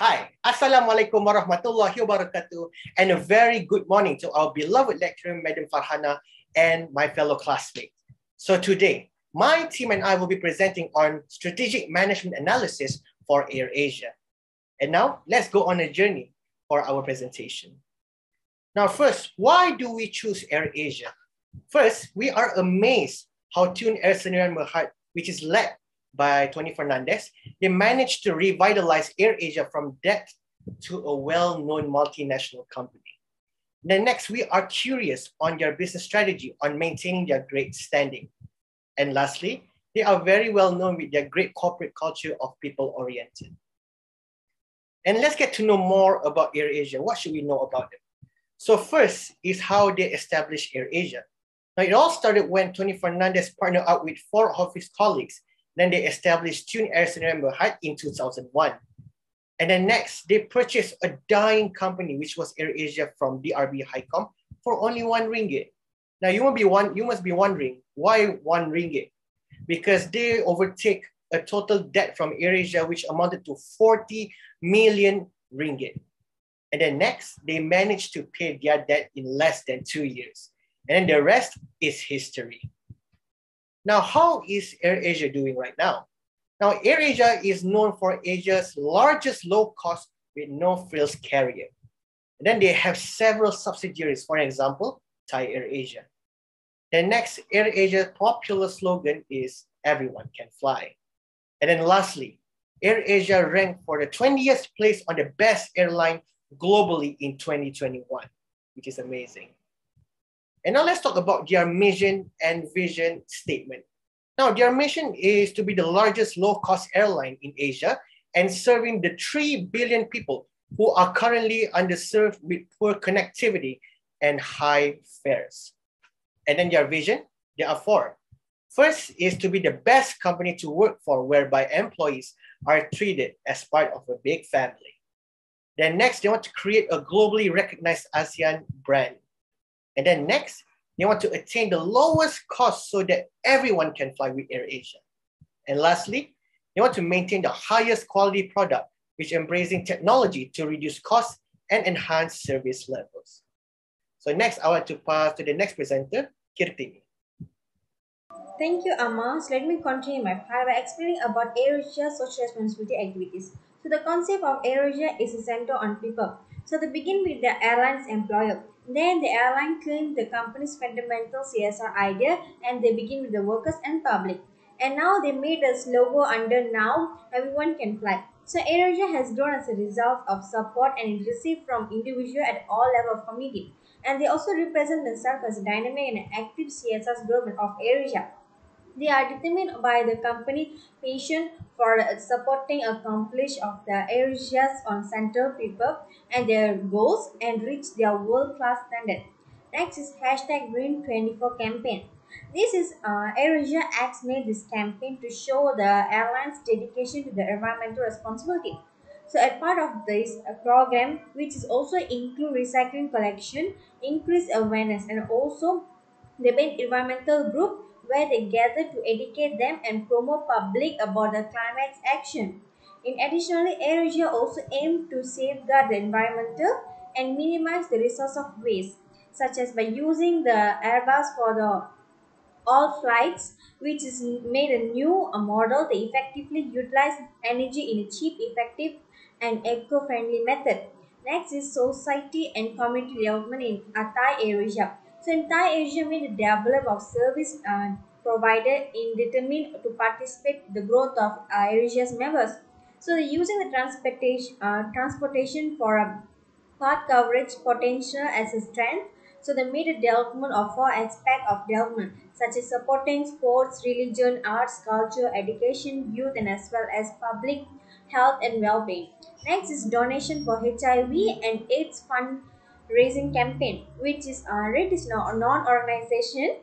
Hi, Assalamualaikum warahmatullahi wabarakatuh, and a very good morning to our beloved lecturer, Madam Farhana, and my fellow classmates. So today, my team and I will be presenting on strategic management analysis for AirAsia. And now, let's go on a journey for our presentation. Now, first, why do we choose AirAsia? First, we are amazed how Tun Air Sdn Bhd, which is led by Tony Fernandez, they managed to revitalize AirAsia from debt to a well-known multinational company. Then next, we are curious on their business strategy on maintaining their great standing. And lastly, they are very well known with their great corporate culture of people-oriented. And let's get to know more about AirAsia. What should we know about them? So first is how they established AirAsia. Now, it all started when Tony Fernandez partnered up with four of his colleagues. Then they established Tun Air Sdn Bhd in 2001. And then next, they purchased a dying company, which was AirAsia from DRB Highcom for only ₱1. Now, you must be wondering, why ringgit? Because they overtake a total debt from AirAsia, which amounted to 40 million ringgit. And then next, they managed to pay their debt in less than 2 years. And then the rest is history. Now, how is AirAsia doing right now? Now, AirAsia is known for Asia's largest low-cost with no-frills carrier. And then they have several subsidiaries, for example, Thai AirAsia. The next, AirAsia's popular slogan is "Everyone can fly." And then lastly, AirAsia ranked for the 20th place on the best airline globally in 2021, which is amazing. And now let's talk about their mission and vision statement. Now, their mission is to be the largest low-cost airline in Asia and serving the 3 billion people who are currently underserved with poor connectivity and high fares. And then their vision, there are four. First is to be the best company to work for, whereby employees are treated as part of a big family. Then next, they want to create a globally recognized ASEAN brand. And then next, they want to attain the lowest cost so that everyone can fly with AirAsia. And lastly, they want to maintain the highest quality product, which embracing technology to reduce costs and enhance service levels. So next, I want to pass to the next presenter, Kirtini. Thank you, Amma. So let me continue my part by explaining about AirAsia's social responsibility activities. So the concept of AirAsia is a center on people. So they begin with the airline's employer. Then the airline claims the company's fundamental CSR idea and they begin with the workers and public. And now they made a logo under "Now Everyone Can Fly." So AirAsia has grown as a result of support and it received from individuals at all levels of community. And they also represent themselves as a dynamic and active CSR government of AirAsia. They are determined by the company passion for supporting accomplish of the areas on central people and their goals and reach their world-class standard. Next is hashtag Green24 campaign. This is AirAsia X made this campaign to show the airline's dedication to the environmental responsibility. So, as part of this program, which is also include recycling collection, increase awareness, and also they made environmental group where they gather to educate them and promote public about the climate action. In additionally, AirAsia also aimed to safeguard the environmental and minimize the resource of waste, such as by using the Airbus for the all flights, which is made a new model that effectively utilize energy in a cheap, effective, and eco-friendly method. Next is society and community development in Thai Asia. So in Thai Asia, mean the development of service provider in determined to participate the growth of Asia's members. So using the transportation for a part coverage potential as a strength. So they made a development of four aspects of development, such as supporting sports, religion, arts, culture, education, youth, and as well as public health and well-being. Next is donation for HIV and AIDS fundraising campaign, which is RED is now a non-organization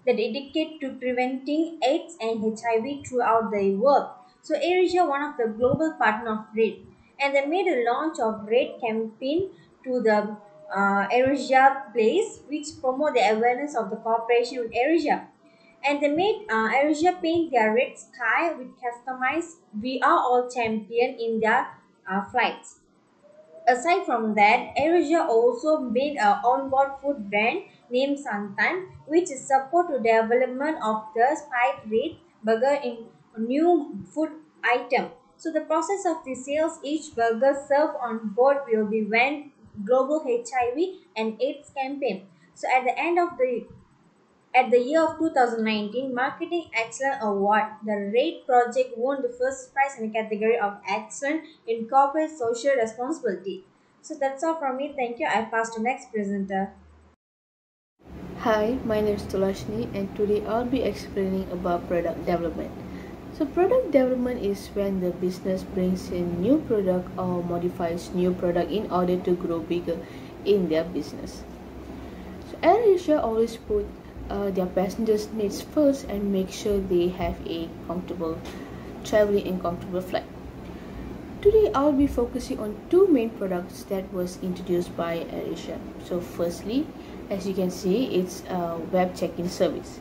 that dedicate to preventing AIDS and HIV throughout the world. So AirAsia, one of the global partner of RED, and they made a launch of RED campaign to the AirAsia Place, which promote the awareness of the cooperation with AirAsia. And they made AirAsia paint their red sky with customized "We Are All Champion" in their flights. Aside from that, AirAsia also made an onboard food brand named Santan, which is support to development of the spike rate burger in new food item. So the process of the sales each burger served on board will be when global HIV and AIDS campaign. So at the year of 2019 Marketing Excellence Award, the RAID project won the first prize in the category of Excellence in Corporate Social Responsibility. So that's all from me. Thank you. I pass to next presenter. Hi, my name is Tulashni and today I'll be explaining about product development. So product development is when the business brings in new product or modifies new product in order to grow bigger in their business. So AirAsia always put their passengers' needs first and make sure they have a comfortable traveling and comfortable flight. Today I'll be focusing on two main products that was introduced by AirAsia. So firstly, as you can see, it's a web check-in service.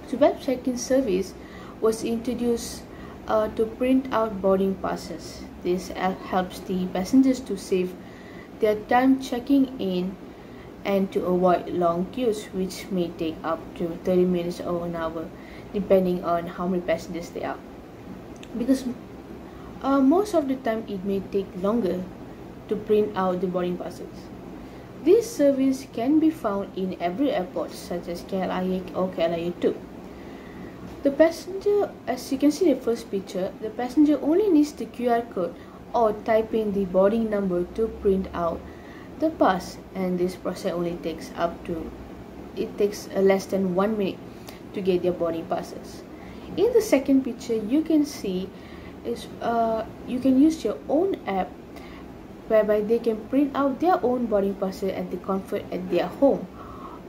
So web check-in service was introduced to print out boarding passes. This helps the passengers to save their time checking in and to avoid long queues, which may take up to 30 minutes or an hour depending on how many passengers there are, because most of the time it may take longer to print out the boarding passes. This service can be found in every airport such as KLIA or KLIA 2. The passenger, as you can see in the first picture, the passenger only needs the QR code or type in the boarding number to print out the pass, and this process only takes less than 1 minute to get their boarding passes. In the second picture, you can see is you can use your own app whereby they can print out their own boarding passes at the comfort at their home,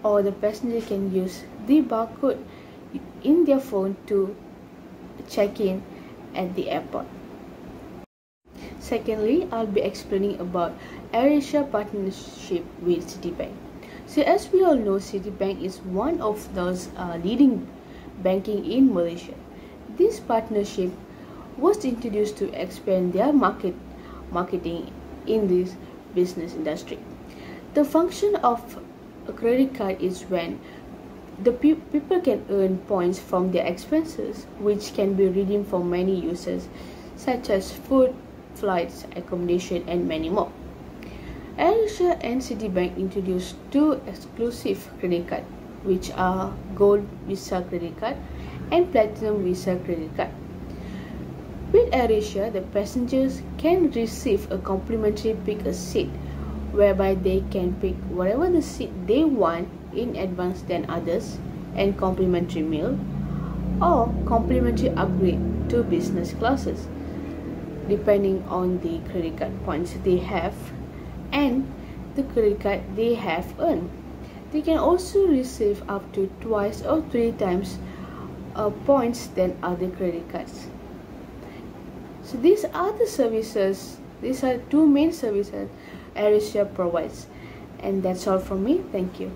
or the passenger can use the barcode in their phone to check in at the airport. Secondly, I'll be explaining about AirAsia partnership with Citibank. So as we all know, Citibank is one of those leading banking in Malaysia. This partnership was introduced to expand their marketing in this business industry. The function of a credit card is when the people can earn points from their expenses, which can be redeemed for many uses such as food, flights, accommodation, and many more. AirAsia and Citibank introduced two exclusive credit cards, which are Gold Visa credit card and Platinum Visa credit card. With AirAsia, the passengers can receive a complimentary pick a seat, whereby they can pick whatever the seat they want in advance than others, and complimentary meal or complimentary upgrade to business classes, depending on the credit card points they have and the credit card they have earned. They can also receive up to twice or 3 times points than other credit cards. So these are the services, these are two main services AirAsia provides. And that's all from me. Thank you.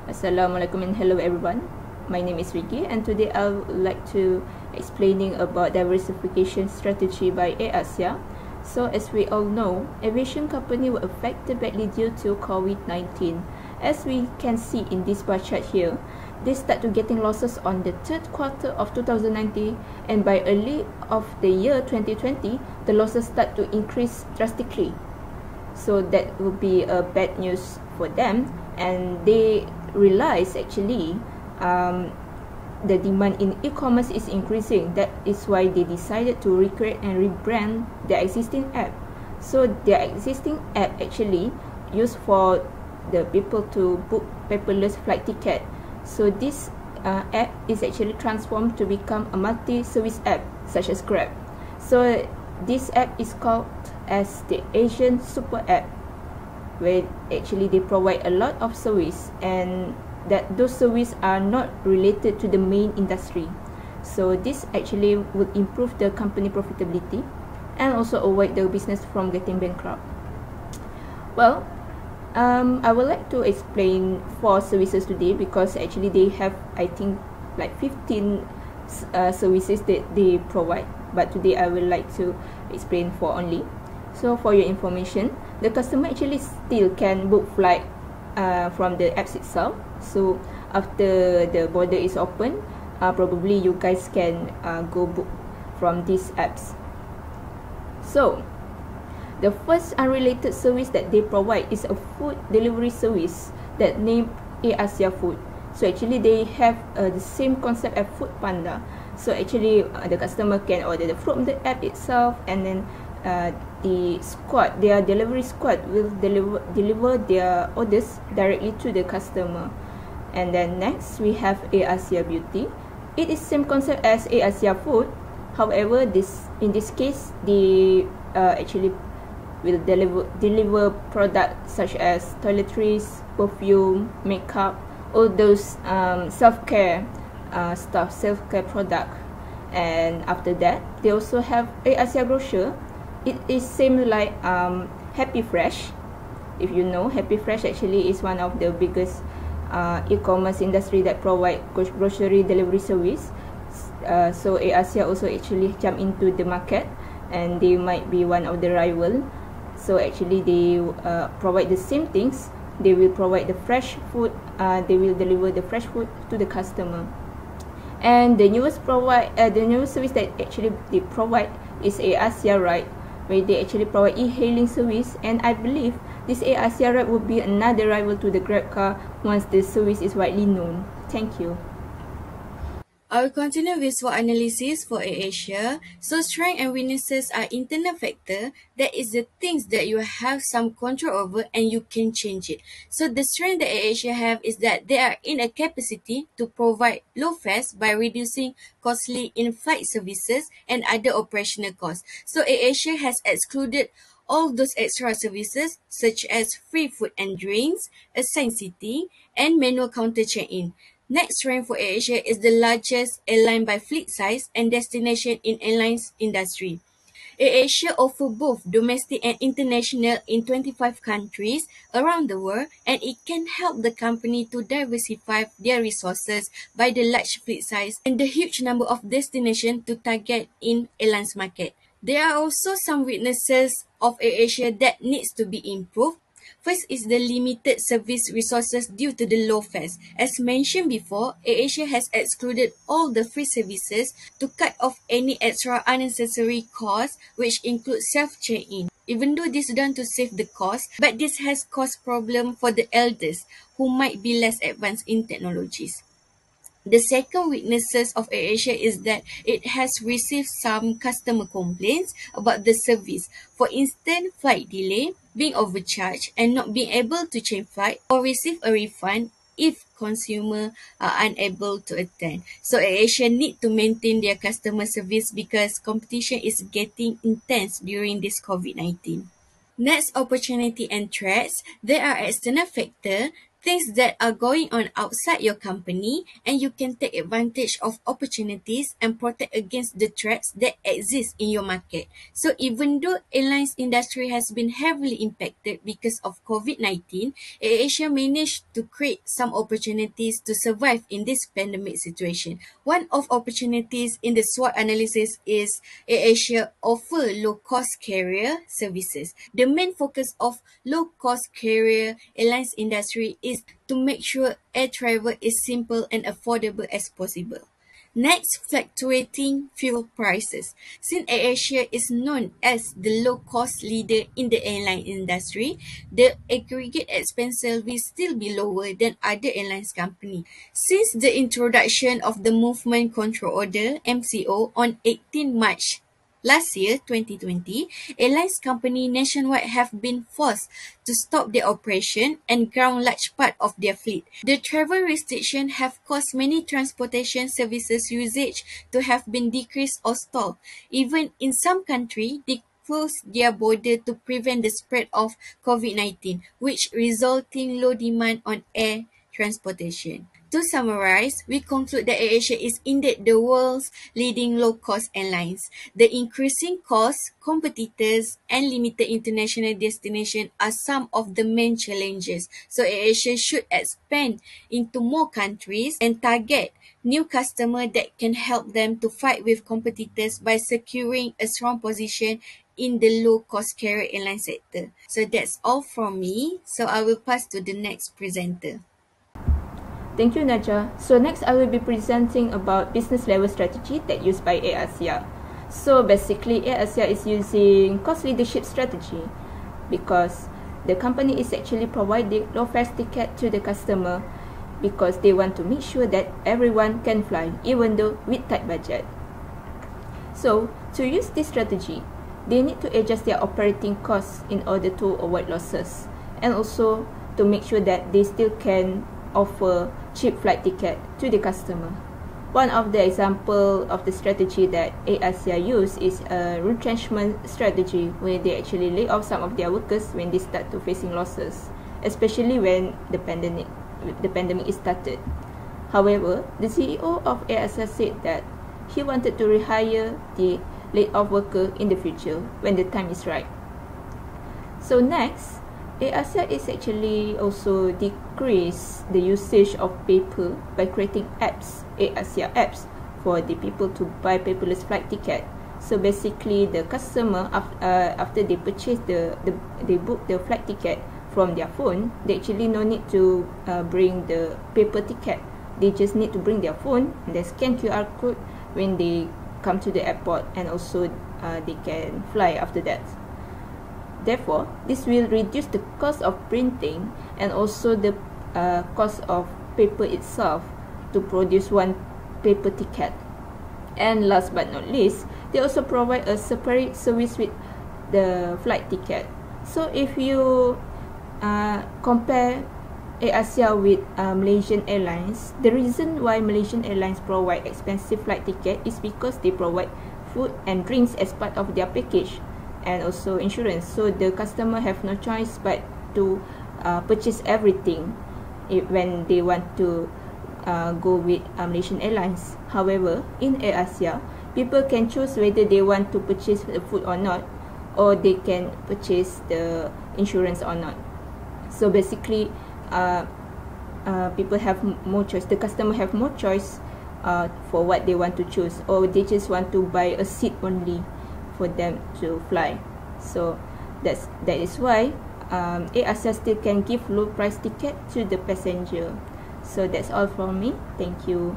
Assalamualaikum and hello everyone. My name is Ricky and today I would like to explaining about diversification strategy by AirAsia. So as we all know, aviation company were affected badly due to COVID-19. As we can see in this bar chart here, they start to getting losses on the third quarter of 2019, and by early of the year 2020, the losses start to increase drastically. So that will be a bad news for them, and they realize actually the demand in e-commerce is increasing. That is why they decided to recreate and rebrand their existing app. So their existing app actually used for the people to book paperless flight ticket. So this app is actually transformed to become a multi-service app such as Grab. So this app is called as the Asian Super App, where actually they provide a lot of service, and that those services are not related to the main industry. So this actually will improve the company profitability and also avoid the business from getting bankrupt. Well, I would like to explain 4 services today, because actually they have, I think, like 15 services that they provide. But today I would like to explain for only. So for your information, the customer actually still can book flight from the apps itself. So after the border is open, probably you guys can go book from these apps. So the first unrelated service that they provide is a food delivery service that named AirAsia Food. So actually they have the same concept as Food Panda. So actually the customer can order the food from the app itself, and then their delivery squad will deliver their orders directly to the customer. And then next we have AirAsia Beauty. It is same concept as AirAsia Food. However, in this case, they actually will deliver products such as toiletries, perfume, makeup, all those self-care stuff, self-care product. And after that, they also have AirAsia Brochure. It is same like Happy Fresh. If you know, Happy Fresh actually is one of the biggest e-commerce industry that provide grocery delivery service. So AirAsia also actually jump into the market, and they might be one of the rival. So actually they provide the same things. They will provide the fresh food. They will deliver the fresh food to the customer. And the newest service that actually they provide is AirAsia Ride, where they actually provide e-hailing service. And I believe this AirAsia Ride will be another rival to the Grab car once the service is widely known. Thank you. I will continue with SWOT analysis for AirAsia. So strength and weaknesses are internal factor. That is the things that you have some control over and you can change it. So the strength that AirAsia have is that they are in a capacity to provide low fares by reducing costly in-flight services and other operational costs. So AirAsia has excluded all those extra services such as free food and drinks, assigned seating, and manual counter check-in. Next rank for AirAsia is the largest airline by fleet size and destination in airlines industry. AirAsia offer both domestic and international in 25 countries around the world, and it can help the company to diversify their resources by the large fleet size and the huge number of destinations to target in airlines market. There are also some weaknesses of AirAsia that needs to be improved. First is the limited service resources due to the low fares. As mentioned before, AirAsia has excluded all the free services to cut off any extra unnecessary costs, which include self-check-in. Even though this is done to save the cost, but this has caused problem for the elders who might be less advanced in technologies. The second weaknesses of AirAsia is that it has received some customer complaints about the service. For instance, flight delay, being overcharged, and not being able to change flight or receive a refund if consumer are unable to attend. So AirAsia need to maintain their customer service because competition is getting intense during this COVID-19. Next, opportunity and threats. There are external factors, things that are going on outside your company, and you can take advantage of opportunities and protect against the threats that exist in your market. So even though airlines industry has been heavily impacted because of COVID-19, AirAsia managed to create some opportunities to survive in this pandemic situation. One of opportunities in the SWOT analysis is AirAsia offer low-cost carrier services. The main focus of low-cost carrier airlines industry is to make sure air travel is simple and affordable as possible. Next, fluctuating fuel prices. Since AirAsia is known as the low-cost leader in the airline industry, the aggregate expense will still be lower than other airlines company. Since the introduction of the Movement Control Order (MCO) on 18 March last year, 2020, airlines company nationwide have been forced to stop their operation and ground large part of their fleet. The travel restriction have caused many transportation services usage to have been decreased or stalled. Even in some countries, they close their border to prevent the spread of COVID-19, which resulting low demand on air transportation. To summarize, we conclude that AirAsia is indeed the world's leading low-cost airlines. The increasing costs, competitors, and limited international destination are some of the main challenges. So AirAsia should expand into more countries and target new customers that can help them to fight with competitors by securing a strong position in the low-cost carrier airline sector. So that's all from me. So I will pass to the next presenter. Thank you, Naja. So next I will be presenting about business level strategy that used by AirAsia. So basically AirAsia is using cost leadership strategy because the company is actually providing low fares ticket to the customer because they want to make sure that everyone can fly even though with tight budget. So to use this strategy, they need to adjust their operating costs in order to avoid losses and also to make sure that they still can offer cheap flight ticket to the customer. One of the example of the strategy that AirAsia use is a retrenchment strategy where they actually lay off some of their workers when they start to facing losses, especially when the pandemic is started. However, the CEO of AirAsia said that he wanted to rehire the laid off worker in the future when the time is right. So next, AirAsia is actually also decrease the usage of paper by creating apps, AirAsia apps, for the people to buy paperless flight ticket. So basically, the customer after they purchase they book the flight ticket from their phone, they actually no need to bring the paper ticket. They just need to bring their phone and they scan QR code when they come to the airport, and also they can fly after that. Therefore, this will reduce the cost of printing and also the cost of paper itself to produce one paper ticket. And last but not least, they also provide a separate service with the flight ticket. So if you compare AirAsia with Malaysian Airlines, the reason why Malaysian Airlines provide expensive flight ticket is because they provide food and drinks as part of their package, and also insurance. So the customer have no choice but to purchase everything when they want to go with Malaysian Airlines. However, in AirAsia, people can choose whether they want to purchase the food or not, or they can purchase the insurance or not. So basically, people have more choice. The customer have more choice for what they want to choose, or they just want to buy a seat only for them to fly. So that is why AirAsia still can give low price ticket to the passenger. So that's all from me. Thank you.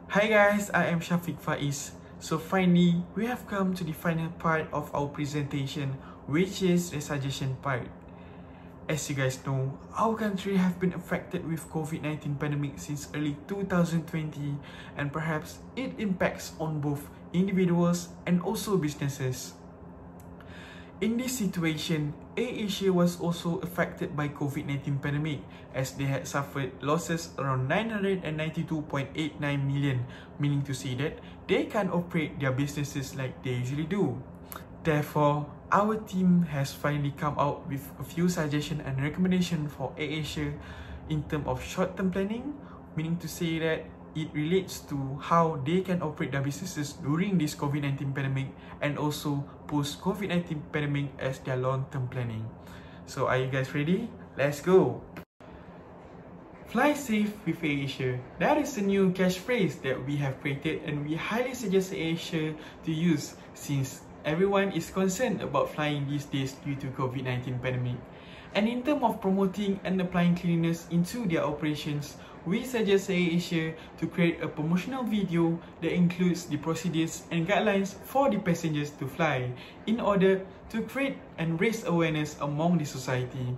Hi guys, I am Shafiq Faiz. So finally, we have come to the final part of our presentation, which is the suggestion part. As you guys know, our country have been affected with COVID-19 pandemic since early 2020, and perhaps it impacts on both individuals and also businesses. In this situation, AirAsia was also affected by COVID-19 pandemic as they had suffered losses around 992.89 million, meaning to say that they can't operate their businesses like they usually do. Therefore, our team has finally come out with a few suggestions and recommendations for AirAsia in terms of short-term planning, meaning to say that it relates to how they can operate their businesses during this COVID-19 pandemic and also post-COVID-19 pandemic as their long-term planning. So are you guys ready? Let's go! Fly safe with AirAsia. That is a new catchphrase that we have created, and we highly suggest AirAsia to use since everyone is concerned about flying these days due to COVID-19 pandemic. And in terms of promoting and applying cleanliness into their operations, we suggest AirAsia to create a promotional video that includes the procedures and guidelines for the passengers to fly in order to create and raise awareness among the society.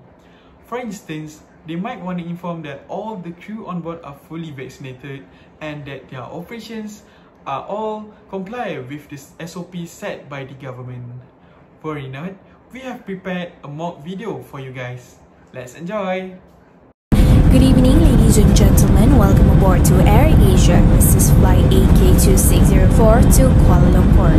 For instance, they might want to inform that all the crew on board are fully vaccinated and that their operations are all comply with this SOP set by the government. Worry not, we have prepared a mock video for you guys. Let's enjoy! Good evening, ladies and gentlemen. Welcome aboard to AirAsia. This is flight AK2604 to Kuala Lumpur.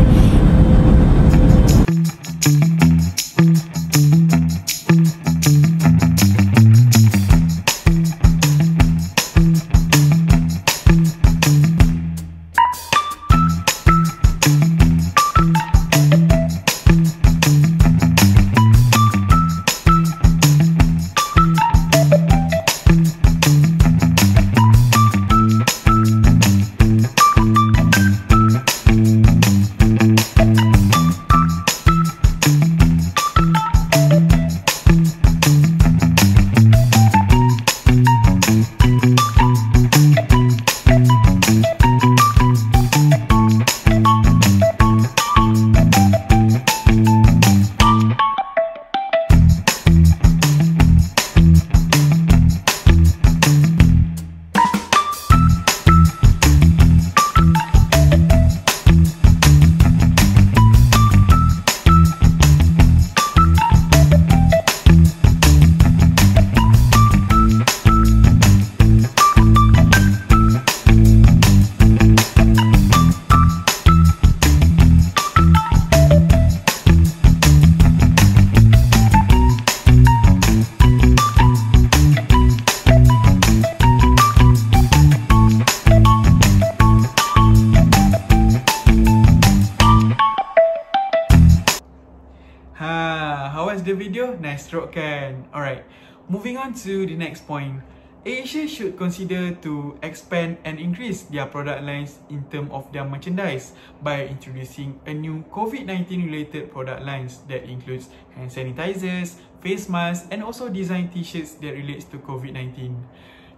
How was the video? Nice stroke kan? Alright, moving on to the next point. AirAsia should consider to expand and increase their product lines in terms of their merchandise by introducing a new COVID-19 related product lines that includes hand sanitizers, face masks, and also design t-shirts that relates to COVID-19.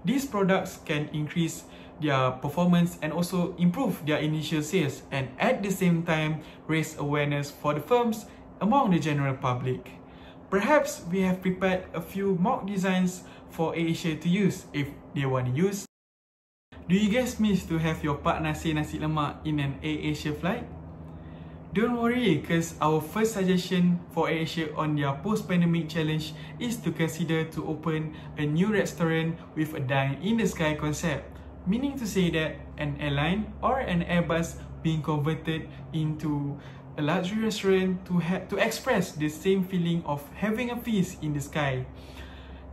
These products can increase their performance and also improve their initial sales, and at the same time raise awareness for the firms among the general public. Perhaps we have prepared a few mock designs for AirAsia to use if they want to use. Do you guys miss to have your Pak Nasi nasi lemak in an AirAsia flight? Don't worry, because our first suggestion for AirAsia on their post-pandemic challenge is to consider to open a new restaurant with a dine-in-the-sky concept, meaning to say that an airline or an Airbus being converted into a luxury restaurant to express the same feeling of having a feast in the sky.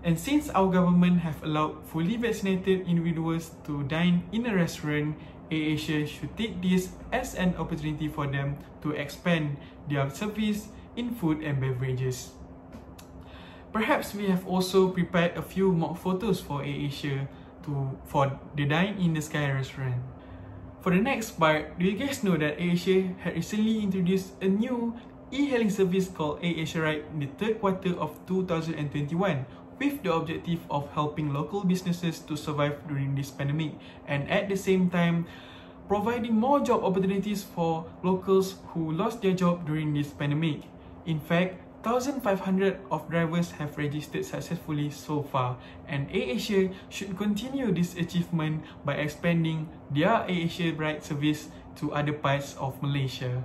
And since our government have allowed fully vaccinated individuals to dine in a restaurant, AirAsia should take this as an opportunity for them to expand their service in food and beverages. Perhaps we have also prepared a few mock photos for AirAsia for the Dine in the Sky restaurant. For the next part, do you guys know that AirAsia had recently introduced a new e-hailing service called AirAsia Ride in the third quarter of 2021, with the objective of helping local businesses to survive during this pandemic, and at the same time providing more job opportunities for locals who lost their job during this pandemic. In fact, 1,500 of drivers have registered successfully so far, and AirAsia should continue this achievement by expanding their AirAsia Ride service to other parts of Malaysia.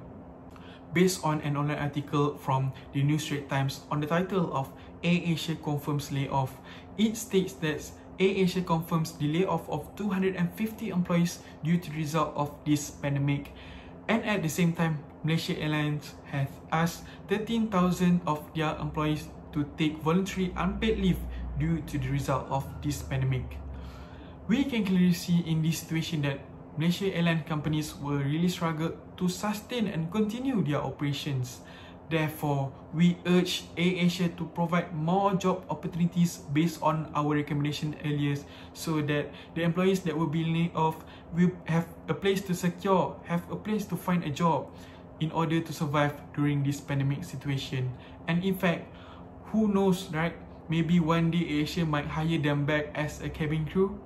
Based on an online article from the New Straits Times on the title of AirAsia Confirms Layoff, it states that AirAsia confirms the layoff of 250 employees due to the result of this pandemic. And at the same time, Malaysia Airlines has asked 13,000 of their employees to take voluntary unpaid leave due to the result of this pandemic. We can clearly see in this situation that Malaysia airline companies will really struggle to sustain and continue their operations. Therefore, we urge AirAsia to provide more job opportunities based on our recommendation earlier, so that the employees that will be laid off will have a place to secure, have a place to find a job in order to survive during this pandemic situation. And in fact, who knows, right? Maybe one day AirAsia might hire them back as a cabin crew.